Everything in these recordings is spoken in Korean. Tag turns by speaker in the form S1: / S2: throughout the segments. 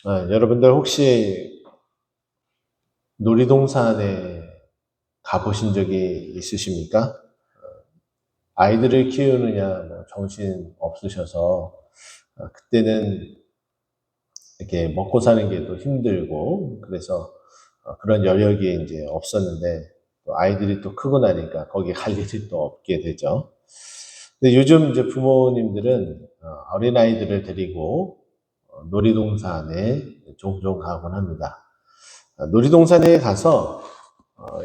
S1: 여러분들 혹시 놀이동산에 가보신 적이 있으십니까? 아이들을 키우느냐 정신 없으셔서 그때는 이렇게 먹고 사는 게 또 힘들고 그래서 그런 여력이 이제 없었는데 또 아이들이 또 크고 나니까 거기 갈 일이 또 없게 되죠. 근데 요즘 이제 부모님들은 어린아이들을 데리고 놀이동산에 종종 가곤 합니다. 놀이동산에 가서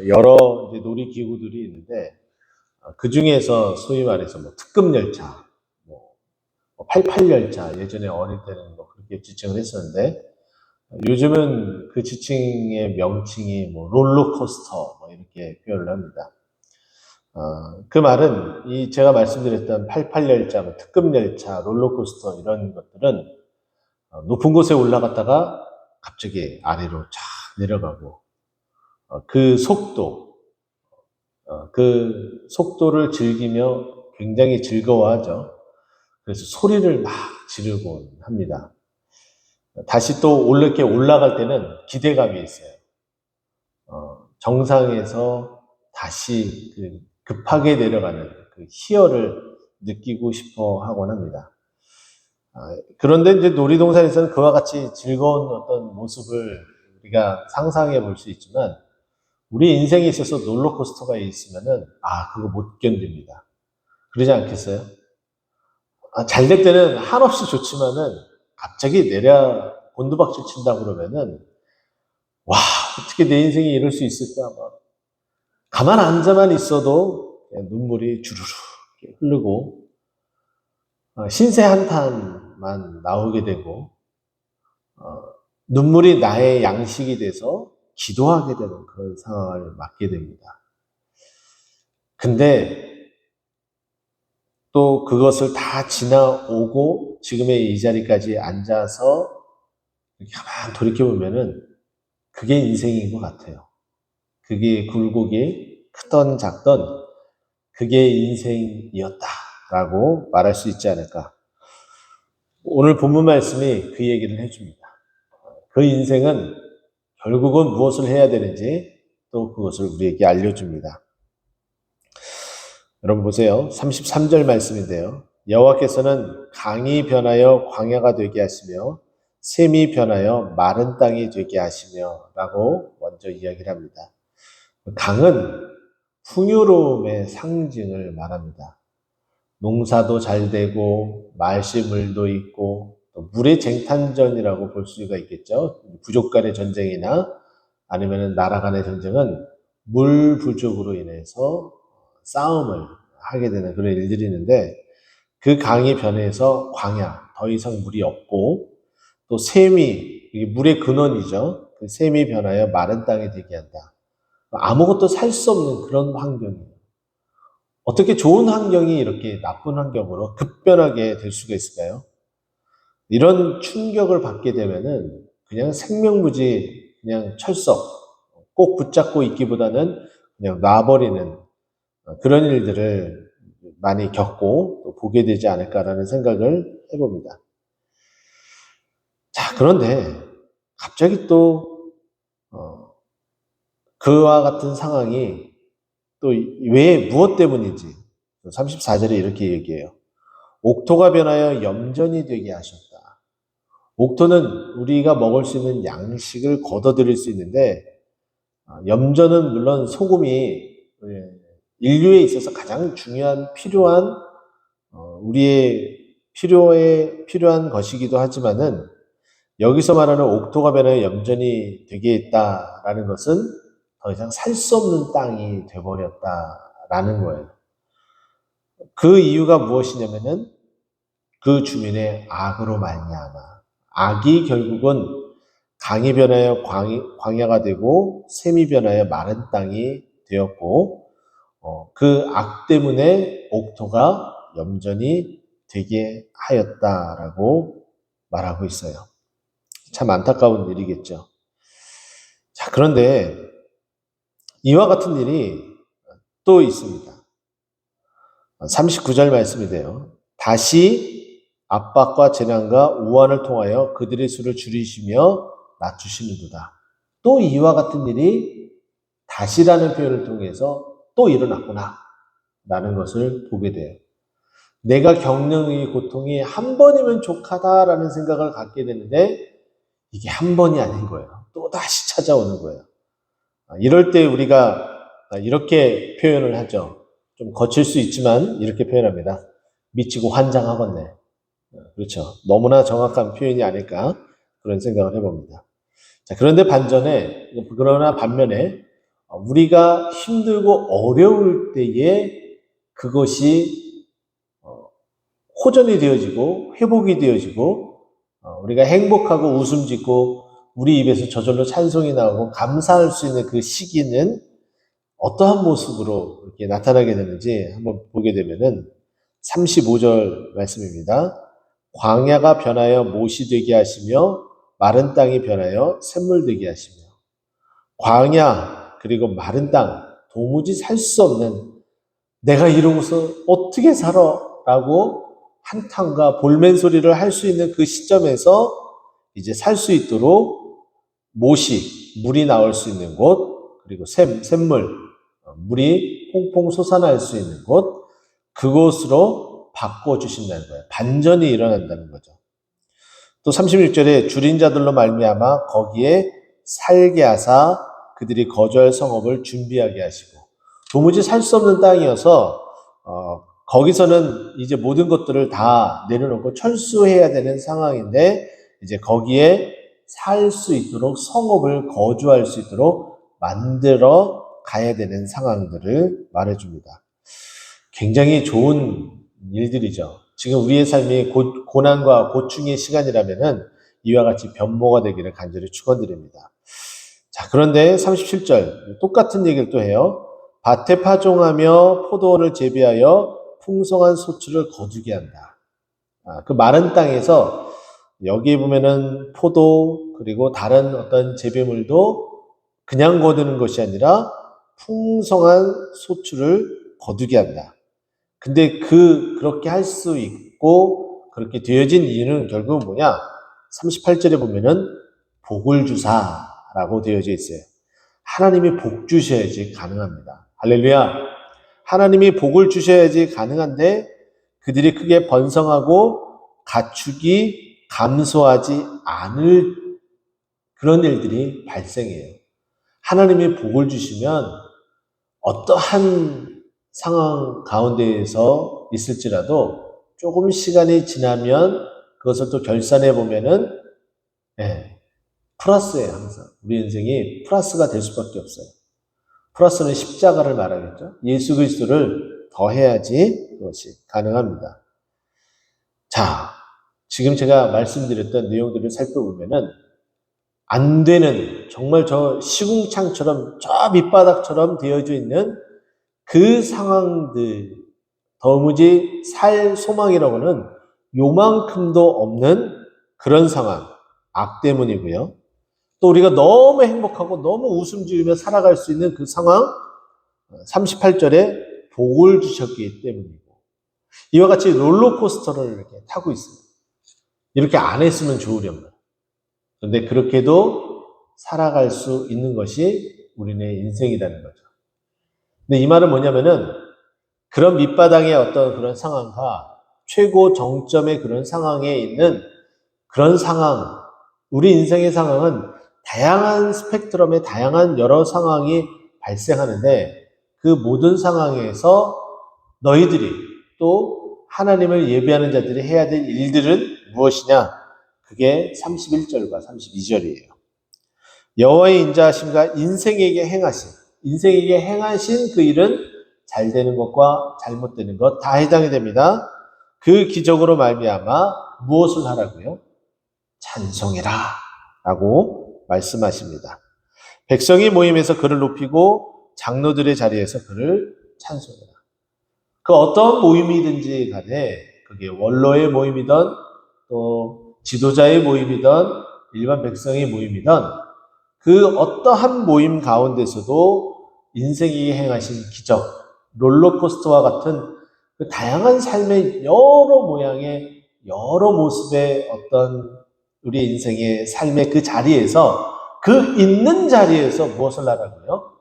S1: 여러 이제 놀이기구들이 있는데 그 중에서 소위 말해서 뭐 특급 열차, 뭐 88열차 예전에 어릴 때는 뭐 그렇게 지칭을 했었는데 요즘은 그 지칭의 명칭이 뭐 롤러코스터 뭐 이렇게 표현을 합니다. 그 말은 이 제가 말씀드렸던 88열차, 뭐 특급 열차, 롤러코스터 이런 것들은 높은 곳에 올라갔다가 갑자기 아래로 쫙 내려가고 그 속도를 즐기며 굉장히 즐거워하죠. 그래서 소리를 막 지르곤 합니다. 다시 또 이렇게 올라갈 때는 기대감이 있어요. 정상에서 다시 그 급하게 내려가는 그 희열을 느끼고 싶어 하곤 합니다. 그런데 이제 놀이동산에서는 그와 같이 즐거운 어떤 모습을 우리가 상상해 볼 수 있지만 우리 인생에 있어서 롤러코스터가 있으면은 그거 못 견딥니다. 그러지 않겠어요? 잘 될 때는 한없이 좋지만은 갑자기 곤두박질 친다 그러면은 와, 어떻게 내 인생이 이럴 수 있을까? 막 가만 앉아만 있어도 눈물이 주르르 흐르고 신세 한탄만 나오게 되고 눈물이 나의 양식이 돼서 기도하게 되는 그런 상황을 맞게 됩니다. 근데 또 그것을 다 지나오고 지금의 이 자리까지 앉아서 가만 돌이켜보면은 그게 인생인 것 같아요. 그게 굴곡이 크던 작던 그게 인생이었다라고 말할 수 있지 않을까. 오늘 본문 말씀이 그 얘기를 해줍니다. 그 인생은 결국은 무엇을 해야 되는지 또 그것을 우리에게 알려줍니다. 여러분 보세요. 33절 말씀인데요. 여호와께서는 강이 변하여 광야가 되게 하시며 샘이 변하여 마른 땅이 되게 하시며 라고 먼저 이야기를 합니다. 강은 풍요로움의 상징을 말합니다. 농사도 잘 되고 말씨물도 있고 또 물의 쟁탈전이라고 볼 수가 있겠죠. 부족 간의 전쟁이나 아니면 나라 간의 전쟁은 물 부족으로 인해서 싸움을 하게 되는 그런 일들이 있는데 그 강이 변해서 광야, 더 이상 물이 없고 또 샘이, 이게 물의 근원이죠. 그 샘이 변하여 마른 땅이 되게 한다. 아무것도 살 수 없는 그런 환경이에요. 어떻게 좋은 환경이 이렇게 나쁜 환경으로 급변하게 될 수가 있을까요? 이런 충격을 받게 되면은 그냥 생명부지 그냥 철썩, 꼭 붙잡고 있기보다는 그냥 놔버리는 그런 일들을 많이 겪고 또 보게 되지 않을까라는 생각을 해봅니다. 자, 그런데 갑자기 또 그와 같은 상황이 또 왜 무엇 때문인지 34절에 이렇게 얘기해요. 옥토가 변하여 염전이 되게 하셨다. 옥토는 우리가 먹을 수 있는 양식을 걷어들일 수 있는데 염전은 물론 소금이 인류에 있어서 가장 중요한 필요한 우리의 필요한 것이기도 하지만은 여기서 말하는 옥토가 변하여 염전이 되게 했다라는 것은 더 이상 살 수 없는 땅이 되어버렸다라는 거예요. 그 이유가 무엇이냐면은 그 주민의 악으로 말미암아 악이 결국은 강이 변하여 광야가 되고 샘이 변하여 마른 땅이 되었고 그 악 때문에 옥토가 염전이 되게 하였다라고 말하고 있어요. 참 안타까운 일이겠죠. 자, 그런데 이와 같은 일이 또 있습니다. 39절 말씀이 돼요. 다시 압박과 재난과 우환을 통하여 그들의 수를 줄이시며 낮추시는도다. 또 이와 같은 일이 다시라는 표현을 통해서 또 일어났구나 라는 것을 보게 돼요. 내가 겪는 이 고통이 한 번이면 족하다라는 생각을 갖게 되는데 이게 한 번이 아닌 거예요. 또 다시 찾아오는 거예요. 이럴 때 우리가 이렇게 표현을 하죠. 좀 거칠 수 있지만 이렇게 표현합니다. 미치고 환장하겠네. 그렇죠. 너무나 정확한 표현이 아닐까 그런 생각을 해봅니다. 자, 그러나 반면에 우리가 힘들고 어려울 때에 그것이 호전이 되어지고 회복이 되어지고 우리가 행복하고 웃음 짓고 우리 입에서 저절로 찬송이 나오고 감사할 수 있는 그 시기는 어떠한 모습으로 이렇게 나타나게 되는지 한번 보게 되면은 35절 말씀입니다. 광야가 변하여 못이 되게 하시며 마른 땅이 변하여 샘물 되게 하시며. 광야 그리고 마른 땅, 도무지 살 수 없는, 내가 이러고서 어떻게 살아? 라고 한탄과 볼멘 소리를 할 수 있는 그 시점에서 이제 살 수 있도록 못이, 물이 나올 수 있는 곳, 그리고 샘물, 물이 퐁퐁 솟아날 수 있는 곳, 그곳으로 바꿔주신다는 거예요. 반전이 일어난다는 거죠. 또 36절에 줄인 자들로 말미암아 거기에 살게 하사 그들이 거주할 성읍을 준비하게 하시고. 도무지 살 수 없는 땅이어서 거기서는 이제 모든 것들을 다 내려놓고 철수해야 되는 상황인데 이제 거기에 살 수 있도록 성읍을 거주할 수 있도록 만들어 가야 되는 상황들을 말해줍니다. 굉장히 좋은 일들이죠. 지금 우리의 삶이 고난과 고충의 시간이라면은 이와 같이 변모가 되기를 간절히 축원드립니다. 자, 그런데 37절 똑같은 얘기를 또 해요. 밭에 파종하며 포도원을 재배하여 풍성한 소출을 거두게 한다. 그 마른 땅에서 여기 보면은 포도 그리고 다른 어떤 재배물도 그냥 거두는 것이 아니라 풍성한 소출을 거두게 한다. 근데 그렇게 할 수 있고 그렇게 되어진 이유는 결국은 뭐냐? 38절에 보면은 복을 주사라고 되어져 있어요. 하나님이 복 주셔야지 가능합니다. 할렐루야. 하나님이 복을 주셔야지 가능한데 그들이 크게 번성하고 가축이 감소하지 않을 그런 일들이 발생해요. 하나님이 복을 주시면 어떠한 상황 가운데에서 있을지라도 조금 시간이 지나면 그것을 또 결산해 보면은 플러스예요. 항상 우리 인생이 플러스가 될 수밖에 없어요. 플러스는 십자가를 말하겠죠. 예수 그리스도를 더해야지 그것이 가능합니다. 자, 지금 제가 말씀드렸던 내용들을 살펴보면은 안 되는, 정말 저 시궁창처럼 저 밑바닥처럼 되어져 있는 그 상황들, 도무지 살 소망이라고는 요만큼도 없는 그런 상황, 악 때문이고요. 또 우리가 너무 행복하고 너무 웃음 지으며 살아갈 수 있는 그 상황, 38절에 복을 주셨기 때문이고, 이와 같이 롤러코스터를 이렇게 타고 있어요. 이렇게 안 했으면 좋으련만. 그런데 그렇게도 살아갈 수 있는 것이 우리네 인생이라는 거죠. 근데 이 말은 뭐냐면은 그런 밑바닥의 어떤 그런 상황과 최고 정점의 그런 상황에 있는 그런 상황, 우리 인생의 상황은 다양한 스펙트럼의 다양한 여러 상황이 발생하는데 그 모든 상황에서 너희들이 또 하나님을 예배하는 자들이 해야 될 일들은 무엇이냐? 그게 31절과 32절이에요. 여호와의 인자하심과 인생에게 행하신 그 일은 잘 되는 것과 잘못되는 것 다 해당이 됩니다. 그 기적으로 말미암아 무엇을 하라고요? 찬송해라 라고 말씀하십니다. 백성이 모임에서 그를 높이고 장로들의 자리에서 그를 찬송해라. 그 어떤 모임이든지 간에 그게 원로의 모임이든 또 지도자의 모임이든 일반 백성의 모임이든 그 어떠한 모임 가운데서도 인생이 행하신 기적, 롤러코스터와 같은 그 다양한 삶의 여러 모양의 여러 모습의 어떤 우리 인생의 삶의 그 자리에서 그 있는 자리에서 무엇을 하라고요?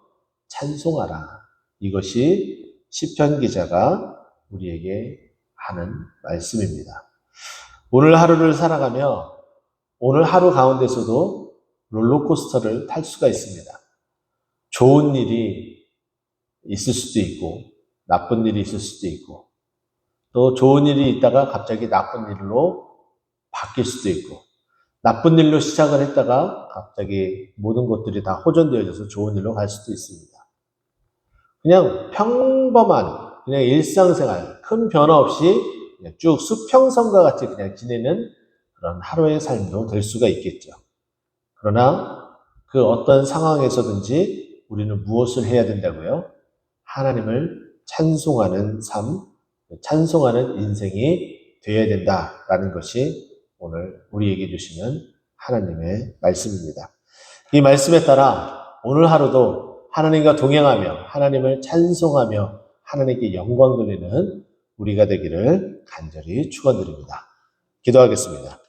S1: 찬송하라. 이것이 시편 기자가 우리에게 하는 말씀입니다. 오늘 하루를 살아가며 오늘 하루 가운데서도 롤러코스터를 탈 수가 있습니다. 좋은 일이 있을 수도 있고 나쁜 일이 있을 수도 있고 또 좋은 일이 있다가 갑자기 나쁜 일로 바뀔 수도 있고 나쁜 일로 시작을 했다가 갑자기 모든 것들이 다 호전되어져서 좋은 일로 갈 수도 있습니다. 그냥 평범한 그냥 일상생활 큰 변화 없이 그냥 쭉 수평선과 같이 그냥 지내는 그런 하루의 삶도 될 수가 있겠죠. 그러나 그 어떤 상황에서든지 우리는 무엇을 해야 된다고요? 하나님을 찬송하는 삶, 찬송하는 인생이 되어야 된다라는 것이 오늘 우리에게 주시는 하나님의 말씀입니다. 이 말씀에 따라 오늘 하루도 하나님과 동행하며 하나님을 찬송하며 하나님께 영광 돌리는 우리가 되기를 간절히 축원드립니다. 기도하겠습니다.